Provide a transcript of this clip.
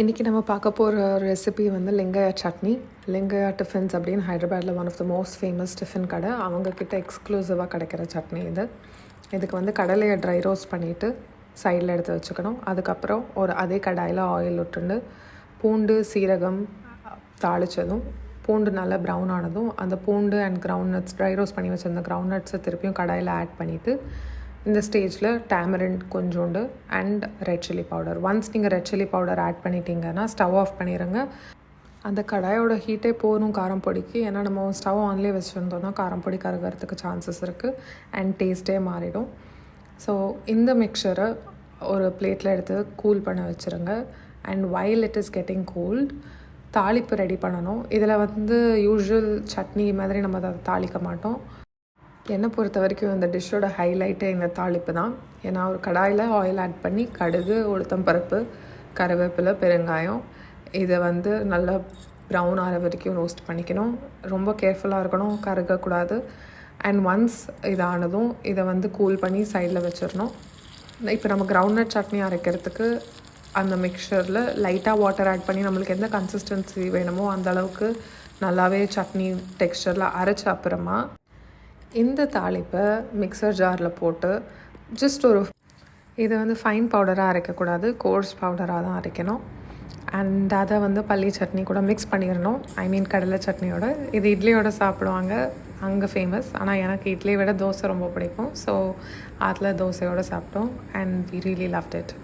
இன்றைக்கி நம்ம பார்க்க போகிற ரெசிபி வந்து லிங்கையா சட்னி. லிங்கையா டிஃபன்ஸ் அப்படின்னு ஹைதராபாத்தில் one of the most famous tiffin கடை. அவங்கக்கிட்ட எக்ஸ்க்ளூசிவாக கிடைக்கிற சட்னி இது. இதுக்கு வந்து கடலையை ட்ரை ரோஸ்ட் பண்ணிவிட்டு சைடில் எடுத்து வச்சுக்கணும். அதுக்கப்புறம் அதே கடாயில் ஆயில் விட்டுண்டு பூண்டு சீரகம் தாளித்ததும் பூண்டு நல்லா ப்ரௌன் ஆனதும் அந்த பூண்டு and ground nuts dry roast பண்ணி வச்சுருந்த கிரவுண்ட் நட்ஸை திருப்பியும் கடாயில் ஆட் பண்ணிவிட்டு இந்த ஸ்டேஜில் டேமரிண்ட் கொஞ்சோண்டு and red chilli powder. Once நீங்கள் ரெட் சில்லி பவுடர் ஆட் பண்ணிட்டீங்கன்னா ஸ்டவ் ஆஃப் பண்ணிடுங்க. அந்த கடாயோட ஹீட்டே போகணும் காரம் பொடிக்கு. ஏன்னா நம்ம ஸ்டவ் ஆன்லேயே வச்சுருந்தோன்னா காரம் பொடி கருகிறதுக்கு சான்சஸ் இருக்குது அண்ட் டேஸ்ட்டே மாறிடும். ஸோ இந்த மிக்சரை ஒரு பிளேட்டில் எடுத்து கூல் பண்ண வச்சுருங்க. And while it is getting cooled தாளிப்பு ரெடி பண்ணணும். இதில் வந்து யூஸ்வல் சட்னி மாதிரி நம்ம அதை தாளிக்க மாட்டோம். என்னை பொறுத்த வரைக்கும் இந்த டிஷ்ஷோட ஹைலைட்டே இந்த தாளிப்பு தான். ஏன்னா ஒரு கடாயில் ஆயில் ஆட் பண்ணி கடுகு உளுத்தம்பருப்பு கருவேப்பிலை பெருங்காயம் இதை வந்து நல்லா ப்ரௌன் ஆகிற வரைக்கும் ரோஸ்ட் பண்ணிக்கணும். ரொம்ப கேர்ஃபுல்லாக இருக்கணும், கருகக்கூடாது. அண்ட் ஒன்ஸ் இதானதும் இதை வந்து கூல் பண்ணி சைடில் வச்சிடணும். இப்போ நம்ம கிரவுண்ட்நட் சட்னி அரைக்கிறதுக்கு அந்த மிக்சரில் லைட்டாக வாட்டர் ஆட் பண்ணி நம்மளுக்கு எந்த கன்சிஸ்டன்சி வேணுமோ அந்த அளவுக்கு நல்லாவே சட்னி டெக்ஸ்டரில் அரைச்ச அப்புறமா இந்த தாளிப்பை மிக்சர் ஜாரில் போட்டு ஜஸ்ட் இதை வந்து ஃபைன் பவுடராக அரைக்கக்கூடாது, கோர்ஸ் பவுடராக தான் அரைக்கணும். அண்ட் அதை வந்து பள்ளி சட்னி கூட மிக்ஸ் பண்ணிடணும். கடலை சட்னியோட. இது இட்லியோட சாப்பிடுவாங்க, அங்கே ஃபேமஸ். ஆனால் எனக்கு இட்லியை விட தோசை ரொம்ப பிடிக்கும். ஸோ அதில் தோசையோடு சாப்பிட்டோம் and we really loved it.